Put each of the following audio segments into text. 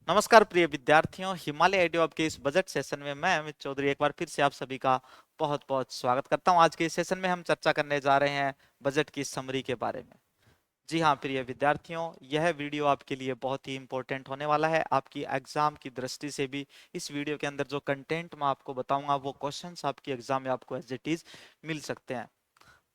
नमस्कार प्रिय विद्यार्थियों, हिमालय आइडिया के इस बजट सेशन में मैं अमित चौधरी एक बार फिर से आप सभी का बहुत बहुत स्वागत करता हूं। आज के इस सेशन में हम चर्चा करने जा रहे हैं बजट की समरी के बारे में। जी हाँ प्रिय विद्यार्थियों, यह वीडियो आपके लिए बहुत ही इंपॉर्टेंट होने वाला है। आपकी एग्जाम की दृष्टि से भी इस वीडियो के अंदर जो कंटेंट मैं आपको बताऊंगा वो क्वेश्चंस आपकी एग्जाम में आपको एज इट इज मिल सकते हैं।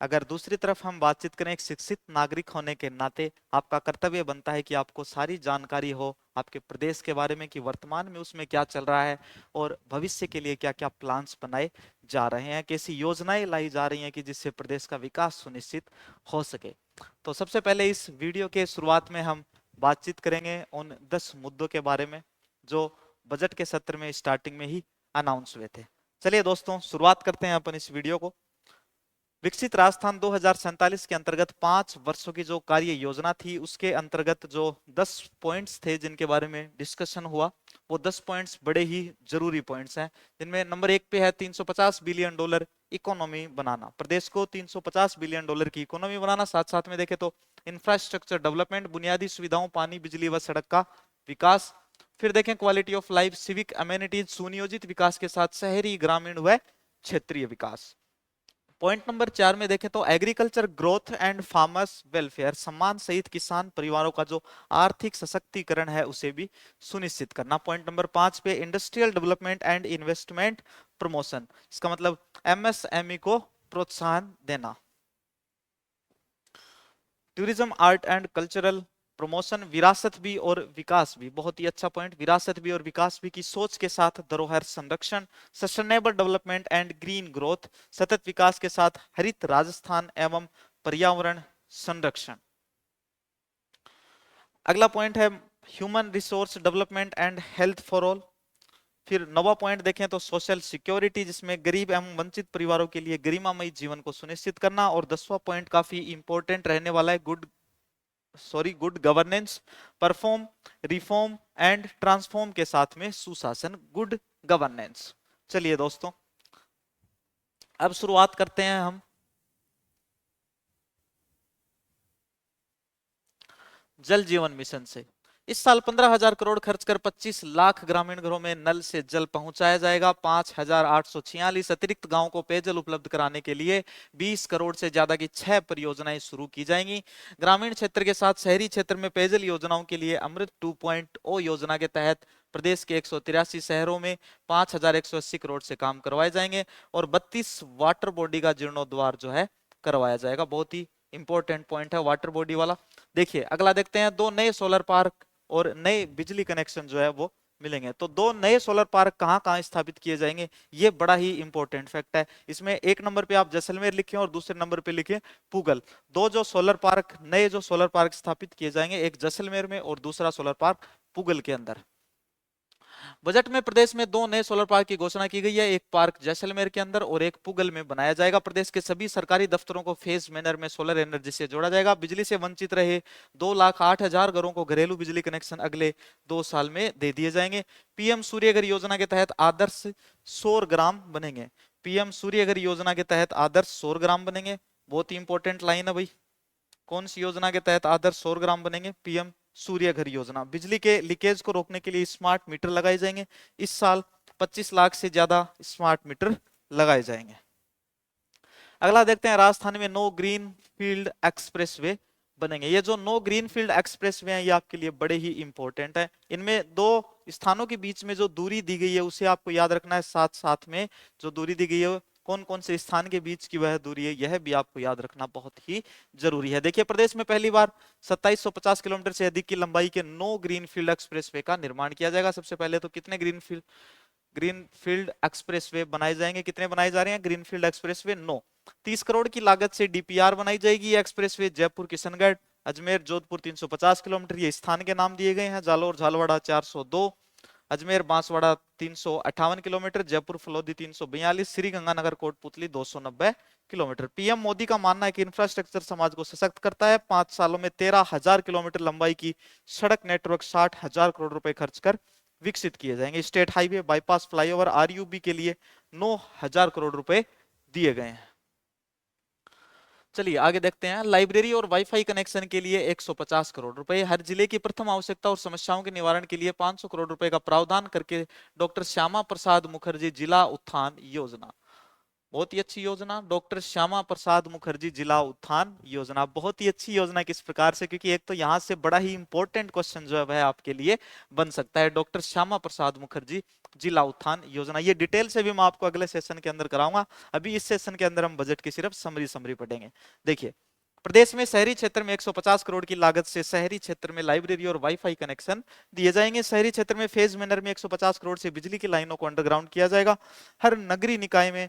अगर दूसरी तरफ हम बातचीत करें, एक शिक्षित नागरिक होने के नाते आपका कर्तव्य बनता है कि आपको सारी जानकारी हो आपके प्रदेश के बारे में कि वर्तमान में उसमें क्या चल रहा है और भविष्य के लिए क्या क्या प्लान्स बनाए जा रहे हैं, कैसी योजनाएं लाई जा रही हैं कि जिससे प्रदेश का विकास सुनिश्चित हो सके। तो सबसे पहले इस वीडियो के शुरुआत में हम बातचीत करेंगे उन 10 मुद्दों के बारे में जो बजट के सत्र में स्टार्टिंग में ही अनाउंस हुए थे। चलिए दोस्तों, शुरुआत करते हैं अपन इस वीडियो को। विकसित राजस्थान 2047 के अंतर्गत 5 वर्षों की जो कार्य योजना थी उसके अंतर्गत जो 10 पॉइंट्स थे जिनके बारे में डिस्कशन हुआ, वो 10 पॉइंट्स बड़े ही जरूरी पॉइंट्स हैं। जिनमें नंबर 1 पे है $350 बिलियन इकोनॉमी बनाना। प्रदेश को $350 बिलियन की इकोनॉमी बनाना। साथ साथ में देखें तो इंफ्रास्ट्रक्चर डेवलपमेंट, बुनियादी सुविधाओं, पानी, बिजली व सड़क का विकास। फिर देखें quality of life, civic amenities, सुनियोजित विकास के साथ शहरी, ग्रामीण व क्षेत्रीय विकास। पॉइंट नंबर 4 में देखें तो agriculture growth and farmers welfare, सम्मान सहित किसान परिवारों का जो आर्थिक सशक्तिकरण है उसे भी सुनिश्चित करना। पॉइंट नंबर 5 पे industrial development and investment promotion, इसका मतलब एमएसएमई को प्रोत्साहन देना। Tourism, art and cultural promotion, विरासत भी और विकास भी, बहुत ही अच्छा पॉइंट, विरासत भी और विकास भी की सोच के साथ धरोहर संरक्षण। Sustainable development and green growth, सतत विकास के साथ हरित राजस्थान एवं पर्यावरण संरक्षण। अगला पॉइंट है human resource development and health for all. फिर नवा पॉइंट देखें तो सोशल सिक्योरिटी, जिसमें गरीब एवं वंचित परिवारों के लिए गरिमामयी जीवन को सुनिश्चित करना। और 10वां पॉइंट काफी इंपॉर्टेंट रहने वाला है, good governance, perform, reform and transform के साथ में सुशासन, गुड गवर्नेंस। चलिए दोस्तों, अब शुरुआत करते हैं हम जल जीवन मिशन से। इस साल 15,000 करोड़ खर्च कर 25 लाख ग्रामीण घरों में नल से जल पहुंचाया जाएगा। 5,846 अतिरिक्त गांवों को पेयजल उपलब्ध कराने के लिए 20 करोड़ से ज्यादा की 6 परियोजनाएं शुरू की जाएंगी। ग्रामीण क्षेत्र के साथ शहरी क्षेत्र में पेयजल योजनाओं के लिए अमृत 2.0 योजना के तहत प्रदेश के 183 शहरों में 5,180 करोड़ से काम करवाए जाएंगे और 32 वाटर बॉडी का जीर्णोद्वार जो है करवाया जाएगा। बहुत ही इंपॉर्टेंट पॉइंट है वाटर बॉडी वाला। देखिए अगला देखते हैं, 2 नए सोलर पार्क और नए बिजली कनेक्शन जो है वो मिलेंगे। तो 2 नए सोलर पार्क कहां कहां स्थापित किए जाएंगे, ये बड़ा ही इंपॉर्टेंट फैक्ट है। इसमें एक नंबर पे आप जैसलमेर लिखें और दूसरे नंबर पे लिखें पुगल। दो जो सोलर पार्क, नए जो सोलर पार्क स्थापित किए जाएंगे, एक जैसलमेर में और दूसरा सोलर पार्क पुगल के अंदर। बजट में प्रदेश में 2 नए सोलर पार्क की घोषणा की गई है, एक पार्क जैसलमेर के अंदर और एक पुगल में बनाया जाएगा। प्रदेश के सभी सरकारी दफ्तरों को फेज मैनर में सोलर एनर्जी से जोड़ा जाएगा। बिजली से वंचित रहे 2,08,000 घरों को घरेलू बिजली कनेक्शन अगले 2 साल में दे दिए जाएंगे। पीएम सूर्य घर योजना के तहत आदर्श सौर ग्राम बनेंगे। पीएम सूर्य घर योजना के तहत आदर्श सौर ग्राम बनेंगे। बहुत ही इंपॉर्टेंट लाइन है भाई, कौन सी योजना के तहत आदर्श सौर ग्राम बनेंगे? पीएम सूर्य घर योजना। बिजली के लीकेज को रोकने के लिए स्मार्ट मीटर लगाए जाएंगे। इस साल 25 लाख से ज्यादा स्मार्ट मीटर लगाए जाएंगे। अगला देखते हैं, राजस्थान में नो ग्रीन फील्ड एक्सप्रेसवे बनेंगे। ये जो नो ग्रीन फील्ड एक्सप्रेसवे हैं ये आपके लिए बड़े ही इंपॉर्टेंट है। इनमें 2 स्थानों के बीच में जो दूरी दी गई है उसे आपको याद रखना है। साथ साथ में जो दूरी दी गई है कौन कौन से स्थान के बीच की वह दूरी है, यह भी आपको याद रखना बहुत ही जरूरी है। देखिए प्रदेश में पहली बार 2750 किलोमीटर से अधिक की लंबाई के नो ग्रीन फील्ड एक्सप्रेसवे का निर्माण किया जाएगा। सबसे पहले तो कितने ग्रीनफील्ड एक्सप्रेसवे बनाए जाएंगे? कितने बनाए जा रहे हैं ग्रीनफील्ड एक्सप्रेसवे? 9। 30 करोड़ की लागत से डीपीआर बनाई जाएगी। ये एक्सप्रेसवे जयपुर किशनगढ़ अजमेर जोधपुर 350 किलोमीटर, ये स्थान के नाम दिए गए हैं। Jalore Jhalawara 402, Ajmer Banswara 358 kilometre, Jaipur Phalodi 342, Shri Ganganagar Kotputli 290 kilometre. PM Modi का मानना है कि इंफ्रास्ट्रक्चर समाज को सशक्त करता है। 5 सालों में 13,000 किलोमीटर लंबाई की सड़क नेटवर्क 60,000 करोड़ रुपए खर्च कर विकसित किए जाएंगे। State highway, bypass, flyover, RUB के लिए 9,000 करोड़ रुपए दिए गए हैं। चलिए आगे देखते हैं। लाइब्रेरी और वाईफाई कनेक्शन के लिए 150 करोड़ रुपए, हर जिले की प्रथम आवश्यकता और समस्याओं के निवारण के लिए 500 करोड़ रुपए का प्रावधान करके डॉक्टर श्यामा प्रसाद मुखर्जी जिला उत्थान योजना। बहुत ही अच्छी योजना, डॉक्टर श्यामा प्रसाद मुखर्जी जिला उत्थान योजना, बहुत ही अच्छी योजना। किस प्रकार से, क्योंकि एक तो यहां से बड़ा ही इंपॉर्टेंट क्वेश्चन जो है वह आपके लिए बन सकता है। डॉक्टर श्यामा प्रसाद मुखर्जी जिला उत्थान योजना, ये डिटेल से भी मैं आपको अगले सेशन के अंदर कराऊंगा। अभी इस सेशन के अंदर हम बजट की सिर्फ समरी समरी पढ़ेंगे। देखिए, प्रदेश में शहरी क्षेत्र में 150 करोड़ की लागत से शहरी क्षेत्र में लाइब्रेरी और वाईफाई कनेक्शन दिए जाएंगे। शहरी क्षेत्र में फेज मैनर में 150 करोड़ से बिजली की लाइनों को अंडरग्राउंड किया जाएगा। हर नगरीय निकाय में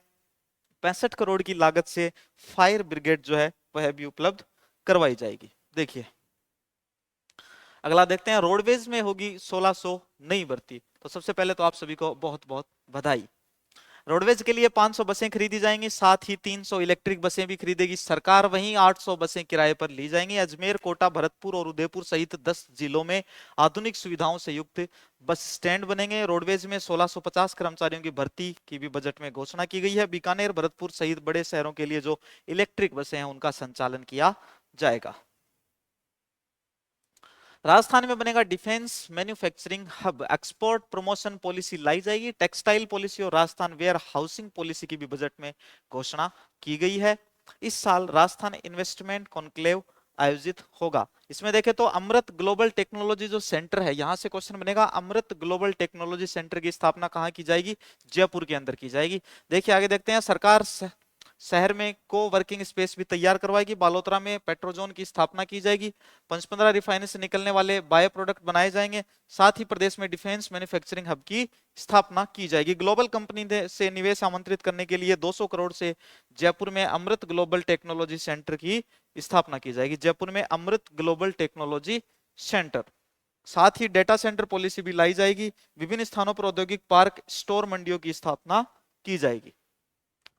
65 करोड़ की लागत से फायर ब्रिगेड जो है वह भी उपलब्ध करवाई जाएगी। देखिए अगला देखते हैं, रोडवेज में होगी 1600 नई भर्ती। तो सबसे पहले तो आप सभी को बहुत बहुत बधाई। रोडवेज के लिए 500 बसें खरीदी जाएंगी, साथ ही 300 इलेक्ट्रिक बसें भी खरीदेगी सरकार। वहीं 800 बसें किराए पर ली जाएंगी। अजमेर, कोटा, भरतपुर और उदयपुर सहित 10 जिलों में आधुनिक सुविधाओं से युक्त बस स्टैंड बनेंगे। रोडवेज में 1650 कर्मचारियों की भर्ती की भी बजट में घोषणा की गई है। बीकानेर, भरतपुर सहित बड़े शहरों के लिए जो इलेक्ट्रिक बसें हैं उनका संचालन किया जाएगा। राजस्थान में बनेगा defence manufacturing hub. Export promotion policy लाई जाएगी। टेक्सटाइल पॉलिसी और राजस्थान वेयर हाउसिंग पॉलिसी की भी बजट में घोषणा की गई है। इस साल राजस्थान इन्वेस्टमेंट कॉन्क्लेव आयोजित होगा। इसमें देखें तो अमृत ग्लोबल टेक्नोलॉजी जो सेंटर है, यहां से क्वेश्चन बनेगा, अमृत ग्लोबल टेक्नोलॉजी सेंटर की स्थापना कहां की जाएगी? जयपुर के अंदर की जाएगी। देखिए आगे देखते हैं, सरकार शहर में को वर्किंग स्पेस भी तैयार करवाएगी। बालोतरा में पेट्रोजोन की स्थापना की जाएगी। 55 रिफाइनरी से निकलने वाले बायो प्रोडक्ट बनाए जाएंगे। साथ ही प्रदेश में डिफेंस मैन्युफैक्चरिंग हब की स्थापना की जाएगी। ग्लोबल कंपनी से निवेश आमंत्रित करने के लिए 200 करोड़ से जयपुर में अमृत ग्लोबल टेक्नोलॉजी सेंटर की स्थापना की जाएगी। जयपुर में अमृत ग्लोबल टेक्नोलॉजी सेंटर। साथ ही डेटा सेंटर पॉलिसी भी लाई जाएगी। विभिन्न स्थानों पर औद्योगिक पार्क, स्टोर, मंडियों की स्थापना की जाएगी।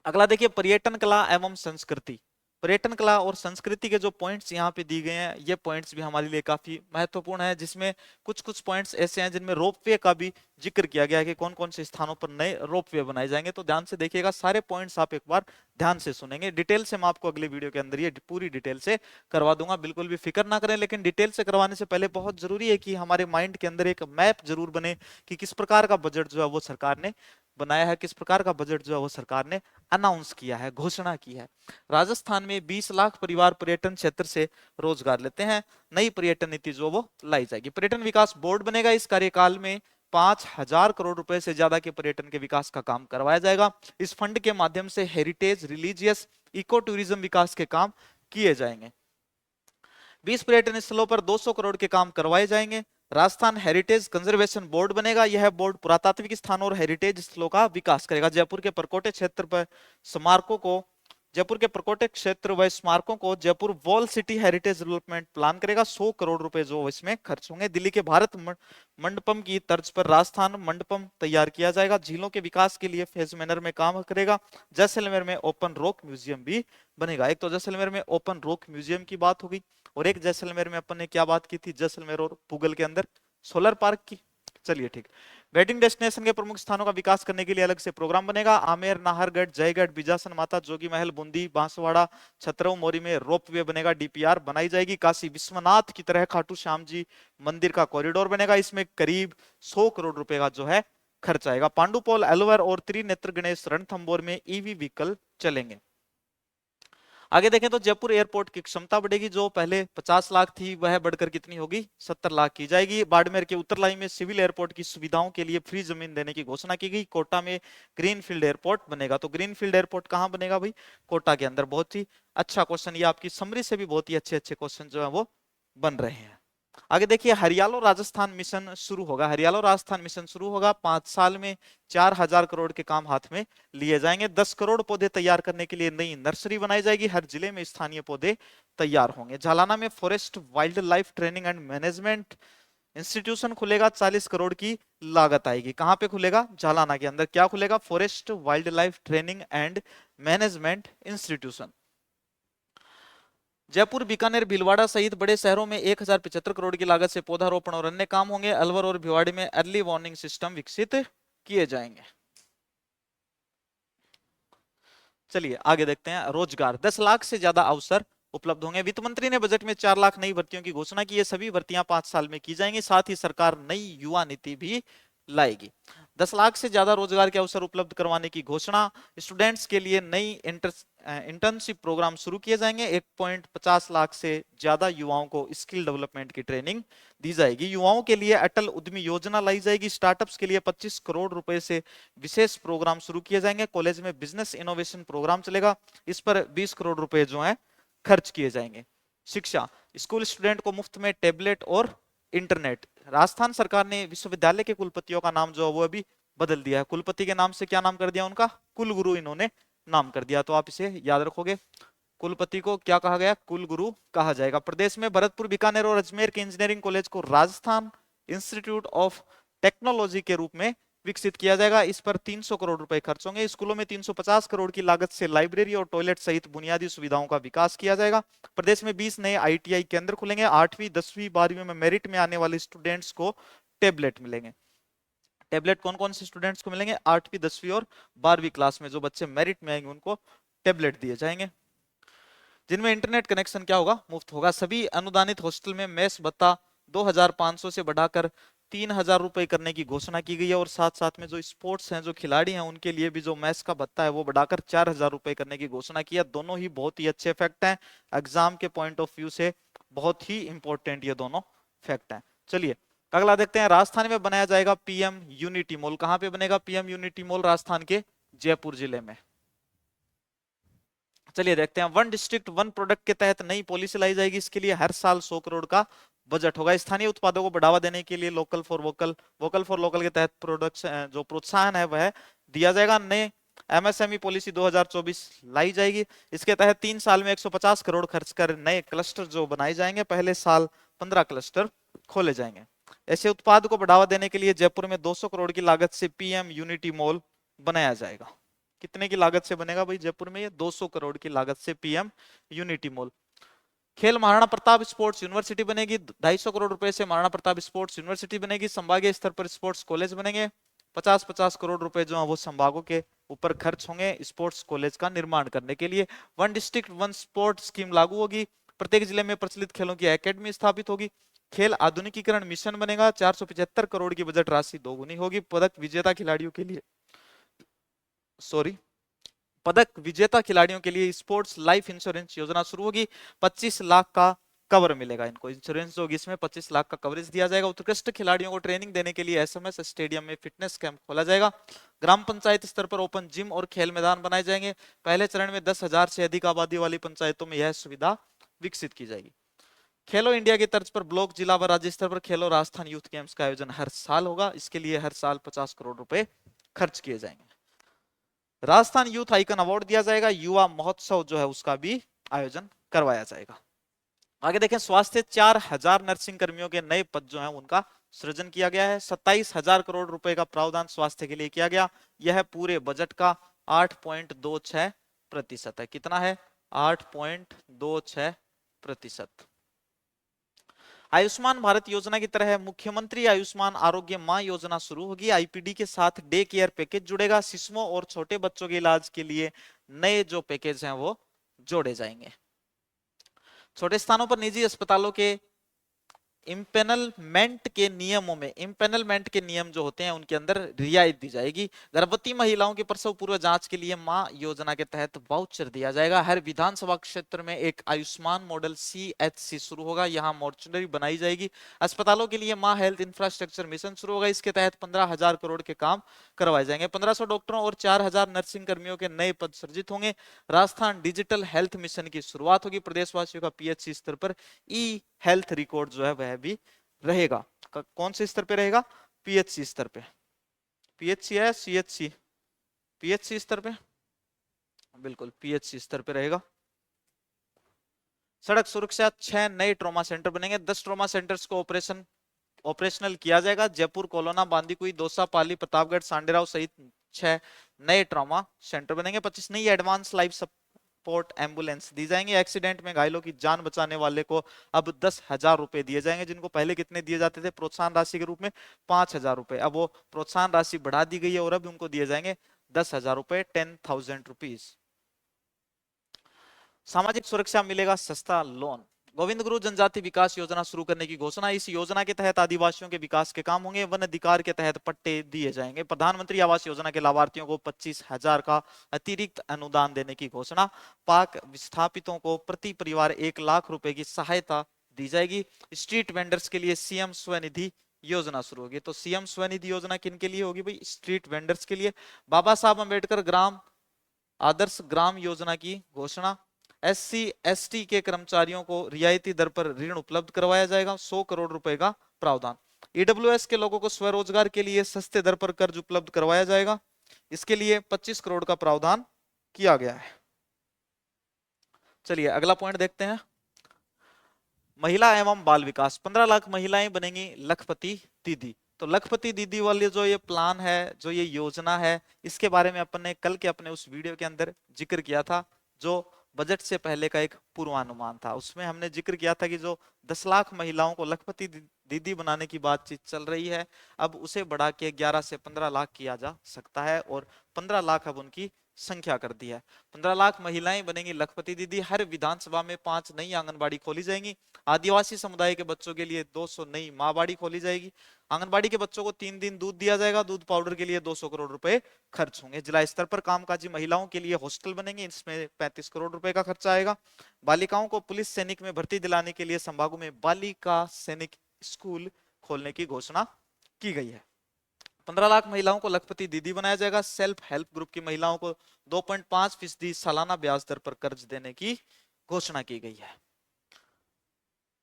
अगला देखिए, पर्यटन कला एवं संस्कृति। पर्यटन कला और संस्कृति के जो पॉइंट्स यहाँ पे दिए गए हैं, ये पॉइंट्स भी हमारे लिए काफी महत्वपूर्ण है, जिसमें कुछ कुछ पॉइंट्स ऐसे हैं जिनमें रोपवे का भी जिक्र किया गया है कि कौन कौन से स्थानों पर नए रोपवे बनाए जाएंगे। तो ध्यान से देखिएगा, सारे पॉइंट्स आप एक बार ध्यान से सुनेंगे। डिटेल से मैं आपको अगले वीडियो के अंदर ये पूरी डिटेल से करवा दूंगा, बिल्कुल भी फिक्र ना करें। लेकिन डिटेल से करवाने से पहले बहुत जरूरी है कि हमारे माइंड के अंदर एक मैप जरूर बने कि किस प्रकार का बजट जो है वो सरकार ने बनाया है, किस प्रकार का बजट जो है वो सरकार ने अनाउंस किया है, घोषणा की है। राजस्थान में 20 लाख परिवार पर्यटन क्षेत्र से रोजगार लेते हैं। नई पर्यटन नीति जो वो लाई जाएगी। पर्यटन विकास बोर्ड बनेगा। इस कार्यकाल में 5000 करोड़ रुपए से ज्यादा के पर्यटन के विकास का काम करवाया जाएगा। इस फंड के माध्यम से हेरिटेज, रिलीजियस, इको टूरिज्म विकास के काम किए जाएंगे। 20 पर्यटन स्थलों पर 200 करोड़ के काम करवाए जाएंगे। राजस्थान हेरिटेज कंजर्वेशन बोर्ड बनेगा। यह बोर्ड पुरातात्विक स्थानों और हेरिटेज स्थलों का विकास करेगा। जयपुर के परकोटे क्षेत्र पर स्मारकों को जयपुर के परकोटे क्षेत्र व स्मारकों को Jaipur wall city heritage development plan करेगा। 100 करोड़ रुपए जो इसमें खर्च होंगे। दिल्ली के भारत मंडपम की तर्ज पर राजस्थान मंडपम तैयार किया जाएगा। झीलों के विकास के लिए फेज मैनर में काम करेगा। जैसलमेर में ओपन रॉक म्यूजियम भी बनेगा। एक तो जैसलमेर में ओपन रॉक म्यूजियम की बात होगी, और एक जैसलमेर में अपन ने क्या बात की थी, जैसलमेर और पुगल के अंदर सोलर पार्क की। चलिए ठीक। वेडिंग डेस्टिनेशन के प्रमुख स्थानों का विकास करने के लिए अलग से प्रोग्राम बनेगा। आमेर, नाहरगढ़, जयगढ़, बिजासन माता, जोगी महल, बूंदी, बांसवाड़ा, छतरऊ, मोरी में रोपवे बनेगा। डीपीआर बनाई जाएगी। काशी विश्वनाथ की तरह खाटू श्याम जी मंदिर का कॉरिडोर बनेगा। इसमें करीब 100 करोड़ रुपए का जो है खर्च आएगा। पांडुपोल, एलोवर और त्रिनेत्र गणेश रणथंबोर में ईवी व्हीकल चलेंगे। आगे देखें तो जयपुर एयरपोर्ट की क्षमता बढ़ेगी। जो पहले 50 लाख थी वह बढ़कर कितनी होगी? 70 लाख की जाएगी। बाड़मेर के उत्तर लाई में सिविल एयरपोर्ट की सुविधाओं के लिए फ्री जमीन देने की घोषणा की गई। कोटा में ग्रीनफील्ड एयरपोर्ट बनेगा। तो ग्रीनफील्ड एयरपोर्ट कहां बनेगा भाई? कोटा के अंदर। बहुत ही अच्छा क्वेश्चन, ये आपकी समरी से भी बहुत ही अच्छे अच्छे क्वेश्चन जो है वो बन रहे हैं। आगे देखिए, हरियालो राजस्थान मिशन शुरू होगा। हरियालो राजस्थान मिशन शुरू होगा। 5 साल में 4000 करोड़ के काम हाथ में लिए जाएंगे। 10 करोड़ पौधे तैयार करने के लिए नई नर्सरी बनाई जाएगी। हर जिले में स्थानीय पौधे तैयार होंगे। झालाना में forest wild life training and management institution खुलेगा। 40 करोड़ की लागत आएगी। कहां पे खुलेगा? झालाना के अंदर। क्या खुलेगा? Forest wild life training and management institution. Jaipur, Bikaner, Bhilwara सहित बड़े शहरों में 1075 करोड़ की लागत से पौधारोपण और अन्य काम होंगे। अलवर और भिवाड़ी में अर्ली वार्निंग सिस्टम विकसित किए जाएंगे। चलिए आगे देखते हैं। रोजगार, 10 लाख से ज्यादा अवसर उपलब्ध होंगे। वित्त मंत्री ने बजट में 4 लाख नई भर्तियों की घोषणा की है। सभी भर्तियां 5 साल में की जाएंगी। साथ ही सरकार नई युवा नीति भी लाएगी। 10 लाख से ज्यादा रोजगार के अवसर उपलब्ध करवाने की घोषणा। स्टूडेंट्स के लिए नई इंटर्नशिप प्रोग्राम शुरू किए जाएंगे। 1.50 लाख से ज्यादा युवाओं को स्किल डेवलपमेंट की ट्रेनिंग दी जाएगी। युवाओं के लिए अटल उद्यमी योजना लाई जाएगी। स्टार्टअप्स के लिए 25 करोड़ रुपए से विशेष प्रोग्राम शुरू किए जाएंगे। कॉलेज में बिजनेस इनोवेशन प्रोग्राम चलेगा। इस पर 20 करोड़ रुपए जो है खर्च किए जाएंगे। शिक्षा, स्कूल स्टूडेंट को मुफ्त में टेबलेट और इंटरनेट। राजस्थान सरकार ने विश्वविद्यालय के कुलपतियों का नाम जो है वो अभी बदल दिया है। कुलपति के नाम से क्या नाम कर दिया उनका? कुलगुरु इन्होंने नाम कर दिया। तो आप इसे याद रखोगे, कुलपति को क्या कहा गया? कुलगुरु कहा जाएगा। प्रदेश में भरतपुर, बीकानेर और अजमेर के इंजीनियरिंग कॉलेज को राजस्थान इंस्टीट्यूट ऑफ टेक्नोलॉजी के रूप में विकसित किया जाएगा। इस पर 300 करोड़ रुपए खर्च होंगे। स्कूलों में 350 करोड़ की लागत से लाइब्रेरी और टॉयलेट सहित बुनियादी सुविधाओं का विकास किया जाएगा। प्रदेश में 20 नए आईटीआई केंद्र खुलेंगे। 8वीं 10वीं 12वीं में मेरिट में आने वाले स्टूडेंट्स को टेबलेट मिलेंगे। टेबलेट कौन कौन से स्टूडेंट्स को मिलेंगे? 8वीं 10वीं और 12वीं क्लास में जो बच्चे मेरिट में आएंगे उनको टेबलेट दिए जाएंगे। जिनमें इंटरनेट कनेक्शन क्या होगा? मुफ्त होगा। सभी अनुदानित हॉस्टल में मेस भत्ता 2500 से बढ़ाकर 3000 रुपए करने की घोषणा की गई है। और साथ साथ में जो स्पोर्ट्स हैं, जो खिलाड़ी हैं, उनके लिए भी जो मैच का भत्ता है वो बढ़ाकर 4000 रुपए करने की घोषणा की है। दोनों ही बहुत ही अच्छे फैक्ट हैं। एग्जाम के पॉइंट ऑफ व्यू से बहुत ही इंपॉर्टेंट ये दोनों फैक्ट हैं। चलिए अगला देखते हैं। राजस्थान में बनाया जाएगा पीएम यूनिटी मॉल। कहां पे बनेगा पीएम यूनिटी मॉल? राजस्थान के जयपुर जिले में। चलिए देखते हैं। वन डिस्ट्रिक्ट वन प्रोडक्ट के तहत नई पॉलिसी लाई जाएगी। इसके लिए हर साल 100 करोड़ का बजट होगा। स्थानीय उत्पादों को बढ़ावा देने के लिए local for vocal, vocal for local के तहत प्रोडक्शन जो प्रोत्साहन है वह दिया जाएगा। नए एमएसएमई पॉलिसी 2024 लाई जाएगी। इसके तहत 3 साल में 150 करोड़ खर्च कर नए क्लस्टर जो बनाए जाएंगे। पहले साल 15 क्लस्टर खोले जाएंगे। ऐसे उत्पाद को बढ़ावा देने के लिए जयपुर में 200 करोड़ की लागत से पीएम यूनिटी मॉल बनाया जाएगा। कितने की लागत से बनेगा भाई जयपुर में? ये 200 करोड़ की लागत से पीएम यूनिटी मॉल। खेल महाराणा प्रताप स्पोर्ट्स यूनिवर्सिटी बनेगी। 250 करोड़ रुपए से महाराणा प्रताप स्पोर्ट्स यूनिवर्सिटी बनेगी। संभागीय स्तर पर स्पोर्ट्स कॉलेज बनेंगे। 50-50 करोड़ रुपए जो है वो संभागों के ऊपर खर्च होंगे स्पोर्ट्स कॉलेज का निर्माण करने के लिए। One district one sport scheme लागू होगी। प्रत्येक जिले में प्रचलित खेलों की एकेडमी स्थापित होगी। खेल आधुनिकीकरण मिशन बनेगा। 475 करोड़ की बजट राशि दोगुनी होगी। पदक विजेता खिलाड़ियों के लिए पदक विजेता खिलाड़ियों के लिए स्पोर्ट्स लाइफ इंश्योरेंस योजना शुरू होगी। 25 लाख का कवर मिलेगा इनको। इंश्योरेंस जो होगी इसमें 25 लाख का कवरेज दिया जाएगा। उत्कृष्ट खिलाड़ियों को ट्रेनिंग देने के लिए एसएमएस स्टेडियम में फिटनेस कैंप खोला जाएगा। ग्राम पंचायत स्तर पर ओपन जिम और खेल मैदान बनाए जाएंगे। पहले चरण में 10,000 से अधिक आबादी वाली पंचायतों में यह सुविधा विकसित की जाएगी। खेलो इंडिया की तर्ज पर ब्लॉक, जिला व राज्य स्तर पर खेलो राजस्थान यूथ गेम्स का आयोजन हर साल होगा। इसके लिए हर साल 50 करोड़ रुपए खर्च किए जाएंगे। राजस्थान यूथ आइकन अवार्ड दिया जाएगा। युवा महोत्सव जो है उसका भी आयोजन करवाया जाएगा। आगे देखें। स्वास्थ्य, 4000 नर्सिंग कर्मियों के नए पद जो है उनका सृजन किया गया है। 27,000 करोड़ रुपए का प्रावधान स्वास्थ्य के लिए किया गया। यह पूरे बजट का 8.26% है। कितना है? 8.26%। आयुष्मान भारत योजना की तरह मुख्यमंत्री आयुष्मान आरोग्य मां योजना शुरू होगी। आईपीडी के साथ डे केयर पैकेज जुड़ेगा। शिशुओं और छोटे बच्चों के इलाज के लिए नए जो पैकेज हैं वो जोड़े जाएंगे। छोटे स्थानों पर निजी अस्पतालों के इम्पेनलमेंट के नियमों में, इम्पेनलमेंट के नियम जो होते हैं उनके अंदर रियायत दी जाएगी। गर्भवती महिलाओं के प्रसव पूर्व जांच के लिए मां योजना के तहत वाउचर दिया जाएगा। हर विधानसभा क्षेत्र में एक आयुष्मान मॉडल सीएचसी शुरू होगा। यहां मॉर्चनरी बनाई जाएगी। अस्पतालों के लिए मां हेल्थ इंफ्रास्ट्रक्चर मिशन शुरू होगा। इसके तहत 15,000 करोड़ के काम करवाए जाएंगे। 1500 डॉक्टरों और 4000 नर्सिंग कर्मियों के नए पद सृजित होंगे। राजस्थान डिजिटल हेल्थ मिशन की शुरुआत होगी। प्रदेशवासियों का पीएचसी स्तर पर ई हेल्थ रिकॉर्ड जो है वह भी रहेगा। कौन से स्तर पे रहेगा? पीएचसी स्तर पे। पीएचसी है सीएचसी? पीएचसी स्तर पे, बिल्कुल पीएचसी स्तर पे रहेगा। सड़क सुरक्षा, 6 नए ट्रॉमा सेंटर बनेंगे। 10 ट्रॉमा सेंटर्स को ऑपरेशनल किया जाएगा। जयपुर, कोलोना, बांदीकुई, दौसा, पाली, प्रतापगढ़, सांडेराव सहित 6 नए ट्रॉमा सेंटर बनेंगे। 25 नई एडवांस लाइफ सपोर्ट एम्बुलेंस दी जाएंगे। एक्सीडेंट में घायलों की जान बचाने वाले को अब 10,000 रुपए दिए जाएंगे। जिनको पहले कितने दिए जाते थे प्रोत्साहन राशि के रूप में? 5,000 रुपए। अब वो प्रोत्साहन राशि बढ़ा दी गई है और अब उनको दिए जाएंगे 10,000 रुपए, 10,000 रुपीज। सामाजिक सुरक्षा मिलेगा सस्ता लोन। गोविंद गुरु जनजाति विकास योजना शुरू करने की घोषणा। इस योजना के तहत आदिवासियों के विकास के काम होंगे। वन अधिकार के तहत पट्टे दिए जाएंगे। प्रधानमंत्री आवास योजना के लाभार्थियों को 25,000 का अतिरिक्त अनुदान देने की घोषणा। पाक विस्थापितों को प्रति परिवार 1 लाख रुपए की सहायता दी जाएगी। स्ट्रीट वेंडर्स के लिए सीएम स्वनिधि योजना शुरू होगी। तो सीएम स्वनिधि योजना किन के लिए होगी भाई? स्ट्रीट वेंडर्स के लिए। बाबा साहब अंबेडकर ग्राम आदर्श ग्राम योजना की घोषणा। एससी एसटी के कर्मचारियों को रियायती दर पर ऋण उपलब्ध करवाया जाएगा। 100 करोड़ रुपए का प्रावधान। ईडब्ल्यूएस के लोगों को स्वरोजगार के लिए सस्ते दर पर कर्ज उपलब्ध करवाया जाएगा। इसके लिए 25 करोड़ का प्रावधान किया गया है। चलिए अगला पॉइंट देखते हैं। महिला एवं बाल विकास। 15 लाख महिलाएं बनेंगी लखपति दीदी। तो लखपति दीदी वाली जो ये प्लान है, जो ये योजना है, इसके बारे में अपन ने कल के अपने उस वीडियो के अंदर जिक्र किया था, जो बजट से पहले का एक पूर्वानुमान था। उसमें हमने जिक्र किया था कि जो 10 लाख महिलाओं को लखपति दीदी बनाने की बातचीत चल रही है, अब उसे बढ़ा के 11 से 15 लाख किया जा सकता है और 15 लाख अब उनकी संख्या कर दी है। 15 लाख महिलाएं बनेंगी लखपति दीदी। हर विधानसभा में 5 नई आंगनबाड़ी खोली जाएंगी। आदिवासी समुदाय के बच्चों के लिए 200 नई माँ बाड़ी खोली जाएगी। आंगनबाड़ी के बच्चों को 3 दिन दूध दिया जाएगा। दूध पाउडर के लिए 200 करोड़ रुपए खर्च होंगे। जिला स्तर पर कामकाजी महिलाओं के लिए हॉस्टल बनेंगे। इसमें 35 करोड़ रुपए का खर्चा आएगा। बालिकाओं को पुलिस सैनिक में भर्ती दिलाने के लिए संभागों में बालिका सैनिक स्कूल खोलने की घोषणा की गई है। 15 लाख महिलाओं को लखपति दीदी बनाया जाएगा। सेल्फ हेल्प ग्रुप की महिलाओं को 2.5% सालाना ब्याज दर पर कर्ज देने की घोषणा की गई है।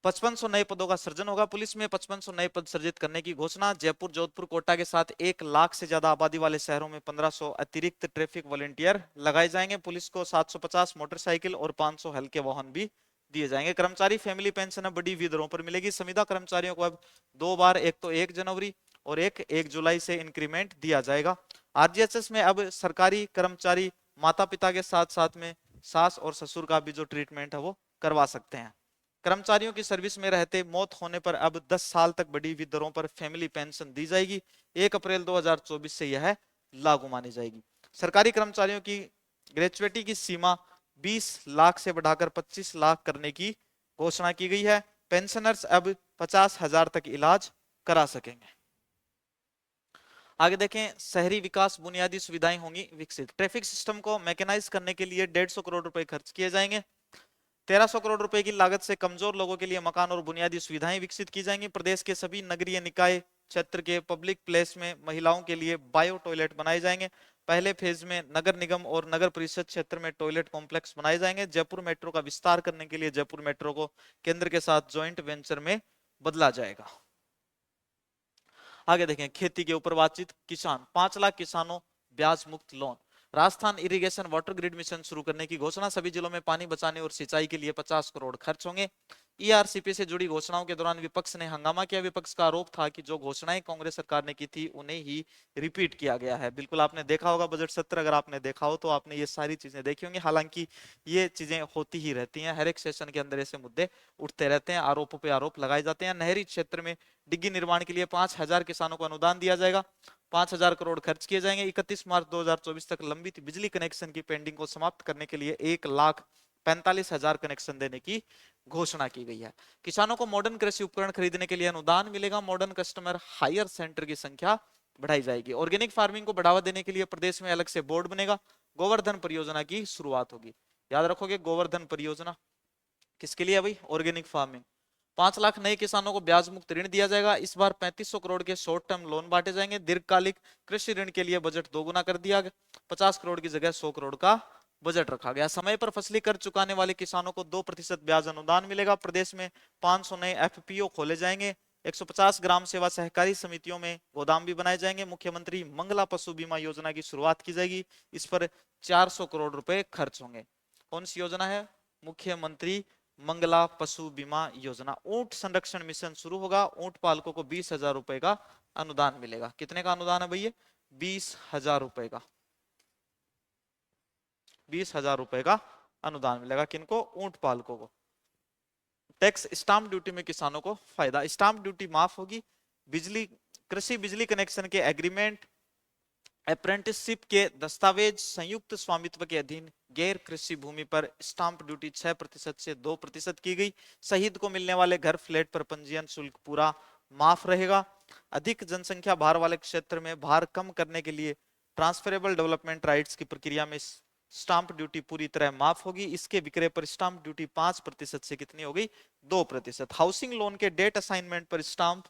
5500 नए पदों का सृजन होगा। पुलिस में 5500 नए पद सृजित करने की घोषणा। जयपुर, जोधपुर, कोटा के साथ 1 लाख से ज्यादा आबादी वाले शहरों में 1500 अतिरिक्त ट्रैफिक वॉलंटियर लगाए जाएंगे। पुलिस को 750 मोटरसाइकिल और 500 हल्के वाहन भी दिए जाएंगे। कर्मचारी फैमिली पेंशन अब बढ़ी हुई दरों पर मिलेगी। संविदा कर्मचारियों को अब 2 बार, एक तो 1 जनवरी और 1 जुलाई से इंक्रीमेंट दिया जाएगा। आरजीएचएस में अब सरकारी कर्मचारी माता पिता के साथ साथ में सास और ससुर का भी जो ट्रीटमेंट है वो करवा सकते हैं। कर्मचारियों की सर्विस में रहते मौत होने पर अब 10 साल तक बढ़ी हुई दरों पर फैमिली पेंशन दी जाएगी। 1 अप्रैल 2024 से यह लागू मानी जाएगी। सरकारी कर्मचारियों की ग्रेचुइटी की सीमा 20 लाख से बढ़ाकर 25 लाख करने की घोषणा की गई है। पेंशनर्स अब 50,000 तक इलाज करा सकेंगे। आगे देखें, शहरी विकास बुनियादी सुविधाएं होंगी विकसित। ट्रैफिक सिस्टम को मैकेनाइज करने के लिए 150 करोड़ रुपए खर्च किए जाएंगे। 1300 करोड़ रुपए की लागत से कमजोर लोगों के लिए मकान और बुनियादी सुविधाएं विकसित की जाएंगी। प्रदेश के सभी नगरीय निकाय क्षेत्र के पब्लिक प्लेस में महिलाओं के लिए बायो टॉयलेट बनाए जाएंगे। पहले फेज में नगर निगम और नगर परिषद क्षेत्र में टॉयलेट कॉम्प्लेक्स बनाए जाएंगे। जयपुर मेट्रो का विस्तार करने के लिए जयपुर मेट्रो को केंद्र के साथ ज्वाइंट वेंचर में बदला जाएगा। आगे देखें, खेती के ऊपर बातचीत। किसान 5 लाख किसानों ब्याज मुक्त loan. Rajasthan irrigation water grid mission शुरू करने की घोषणा। सभी जिलों में पानी बचाने और सिंचाई के लिए 50 करोड़ खर्च होंगे। ईआरसीपी से जुड़ी घोषणाओं के दौरान विपक्ष ने हंगामा किया। विपक्ष का आरोप था कि जो घोषणाएं कांग्रेस सरकार ने की थी उन्हें ही रिपीट किया गया है। बिल्कुल आपने देखा होगा बजट सत्र, अगर आपने देखा हो तो आपने ये सारी चीजें देखी होंगी। हालांकि ये चीजें होती ही रहती हैं, हर एक सेशन के अंदर ऐसे मुद्दे उठते रहते हैं, आरोपों पे आरोप लगाए जाते हैं। नहरी क्षेत्र में डिग्गी निर्माण के लिए 5,000 किसानों को अनुदान दिया जाएगा। 5,000 करोड़ खर्च किए जाएंगे। 31 मार्च 2024 तक लंबित बिजली कनेक्शन की पेंडिंग को समाप्त करने के लिए 1,45,000 कनेक्शन देने की घोषणा की गई है। किसानों को मॉडर्न कृषि उपकरण खरीदने के लिए अनुदान मिलेगा। मॉडर्न कस्टमर हायर सेंटर की संख्या बढ़ाई जाएगी। ऑर्गेनिक फार्मिंग को बढ़ावा देने के लिए प्रदेश में अलग से बोर्ड बनेगा। गोवर्धन परियोजना की शुरुआत होगी। याद रखोगे, गोवर्धन परियोजना किसके लिए है भाई? Organic farming. 5 लाख नए किसानों को ब्याज मुक्त ऋण दिया जाएगा। इस बार 3500 करोड़ के शॉर्ट टर्म लोन बांटे जाएंगे। दीर्घकालिक कृषि ऋण के लिए बजट दोगुना कर दिया गया। 50 करोड़ की जगह 100 करोड़ का बजट रखा गया। समय पर फसली कर चुकाने वाले किसानों को 2% ब्याज अनुदान मिलेगा। प्रदेश में 500 नए एफपीओ खोले जाएंगे। 150 ग्राम सेवा सहकारी समितियों में गोदाम भी बनाए जाएंगे। मुख्यमंत्री मंगला पशु बीमा योजना की शुरुआत की जाएगी। इस पर 400 करोड़ रुपए खर्च होंगे। कौन सी योजना है? मुख्यमंत्री मंगला पशु बीमा योजना। ऊंट संरक्षण मिशन शुरू होगा। ऊंट पालकों को 20,000 रुपए का अनुदान मिलेगा। कितने का अनुदान है भैया? 20,000 रुपए का। 20,000 रुपए का अनुदान मिलेगा। किनको? ऊंट पालकों को। टैक्स स्टाम्प ड्यूटी में किसानों को फायदा। स्टाम्प ड्यूटी माफ होगी। बिजली, कृषि बिजली कनेक्शन के एग्रीमेंट अप्रेंटिसशिप के दस्तावेज संयुक्त स्वामित्व के अधीन गैर कृषि भूमि पर स्टाम्प ड्यूटी 6% से 2% की गई। शहीद को मिलने वाले घर फ्लैट पर पंजीयन शुल्क पूरा माफ रहेगा। अधिक जनसंख्या भार वाले क्षेत्र में भार कम करने के लिए ट्रांसफरेबल डेवलपमेंट राइट्स की प्रक्रिया में स्टाम्प ड्यूटी पूरी तरह माफ होगी। इसके विक्रय पर स्टाम्प ड्यूटी 5% से कितनी हो गई, 2%। हाउसिंग लोन के डेट असाइनमेंट पर स्टाम्प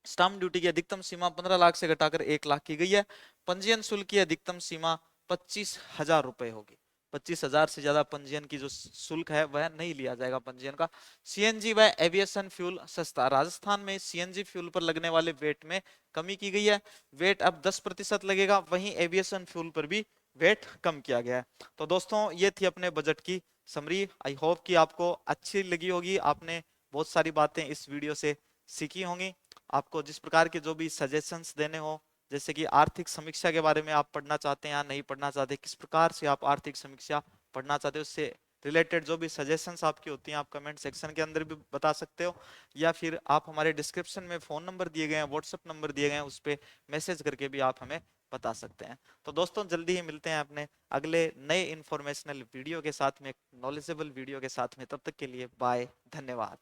स्टाम्प ड्यूटी की अधिकतम सीमा 15 लाख से घटाकर 1 लाख की गई है। पंजीयन शुल्क की अधिकतम सीमा 25,000 रुपए होगी। 25,000 से ज्यादा पंजीयन की जो शुल्क है वह नहीं लिया जाएगा पंजीयन का। सीएनजी व एविएशन फ्यूल सस्ता। राजस्थान में सीएनजी फ्यूल पर लगने वाले वेट में कमी की गई है। वेट अब 10% लगेगा। वहीं एविएशन फ्यूल पर भी वेट कम किया गया है। तो दोस्तों ये थी अपने बजट की समरी। आई होप कि आपको अच्छी लगी होगी। आपने बहुत सारी बातें इस वीडियो से सीखी होंगी। आपको जिस प्रकार के जो भी सजेशंस देने हो, जैसे कि आर्थिक समीक्षा के बारे में आप पढ़ना चाहते हैं या नहीं पढ़ना चाहते, किस प्रकार से आप आर्थिक समीक्षा पढ़ना चाहते हो, उससे रिलेटेड जो भी सजेशंस आपकी होती हैं आप कमेंट सेक्शन के अंदर भी बता सकते हो, या फिर आप हमारे डिस्क्रिप्शन में फोन नंबर दिए गए हैं, व्हाट्सएप नंबर दिए गए हैं, उस पर मैसेज करके भी आप हमें बता सकते हैं। तो दोस्तों जल्दी ही मिलते हैं अपने अगले नए इंफॉर्मेशनल वीडियो के साथ में, नॉलेजेबल वीडियो के साथ में। तब तक के लिए बाय, धन्यवाद।